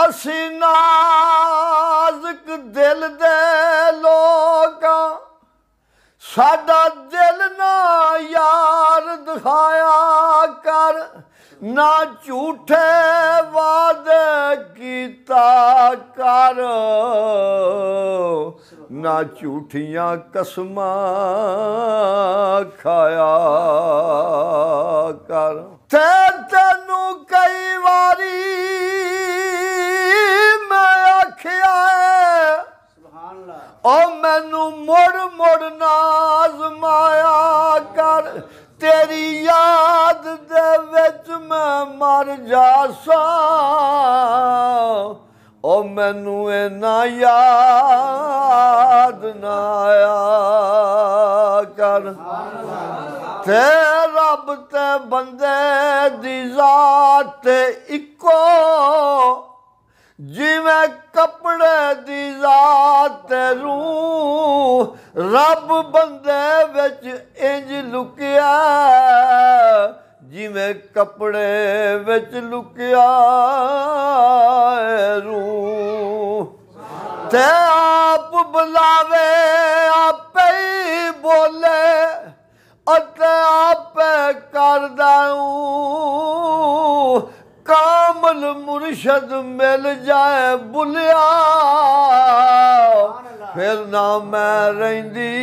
ਅਸੀਂ ਨਾਜ਼ੁਕ ਦਿਲ ਦੇ ਲੋਕਾਂ ਸਾਡਾ ਦਿਲ ਨਾ ਯਾਰ ਦਿਖਾਇਆ ਕਰ ਨਾ ਝੂਠੇ ਵਾਅਦੇ ਕੀਤਾ ਕਰ ਨਾ ਝੂਠੀਆਂ ਕਸਮਾਂ ਖਾਇਆ ਕਰ ਤੇ ਤੈਨੂੰ ਕਈ ਵਾਰੀ ਮੈਂ ਆਖਿਆ ਓ ਮੈਨੂੰ ਮੁੜ ਮੁੜ ਨਾ ਆਜ਼ਮਾਇਆ ਕਰ तेरी याद दे विच मैं मर जासां ओ मैनू इन्ना याद ना आया कर ते रब ते बंदे दी जात इको जिवें कपड़े दी जात रूह रब बंदे विच इंज लुकिया जिवें कपड़े विच लुकिया रूह ते आप बुलावे आपे ही बोले अते आपे करदा कामल मुर्शद मिल जाए बुलिया फिर ना मैं रहिंदी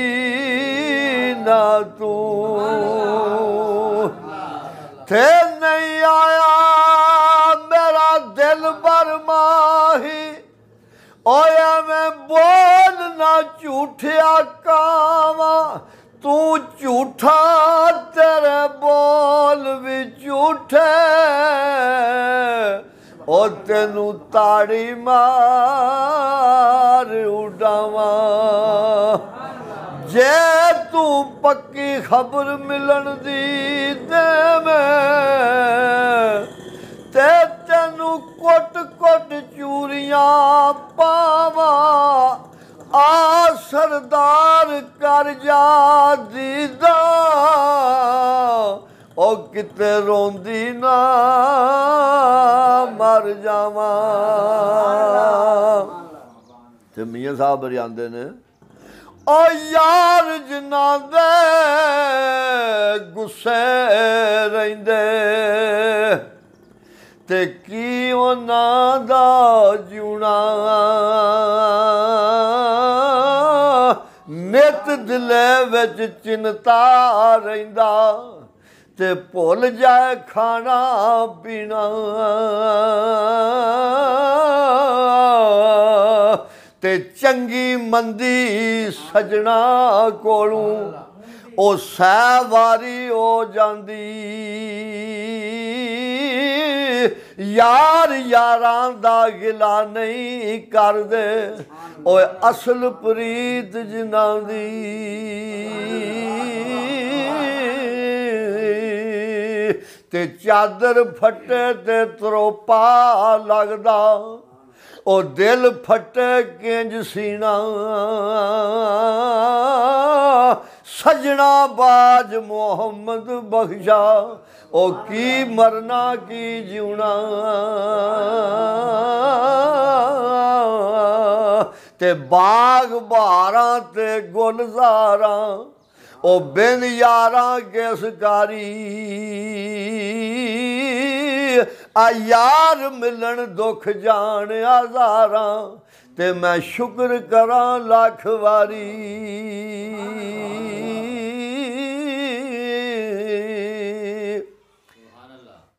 ना तू थे नहीं आया मेरा दिल बर माही ओया मैं बोल ना झूठिया कावा तू झूठा तेरे बोल भी झूठे ओ तेनू ताड़ी मार उड़ावा जे तू पक्की खबर मिलन दी दे ते तेनू कुट कुट चूरियां पावा आ सरदार कर जा दीदा ओ किते रोंदी ना मर जावा ते मियां साहब बजांदे ने ओ यार जिन्ना दे गुस्से रहिंदे ते की उन्हां दा जिउणा नित दिले विच चिंता रहिंदा ते भुल जाए खाना पीना ते चंगी मंदी सजना कोलों ओ सहवारी हो जांदी यार यारां दा गिला नहीं करदे ओए असल प्रीत जिन्हां दी ते चादर फटे ते त्रोपा लगदा ओ दिल फटे किंज सीना सजना बाज मोहम्मद बख्शा ओ की मरना की जिउना ते बाग बहारां ते गुलजारां ओ बिन यारां किसकारी आ यार मिलन दुख जान हज़ारां ते मैं शुक्र करां लख वारी।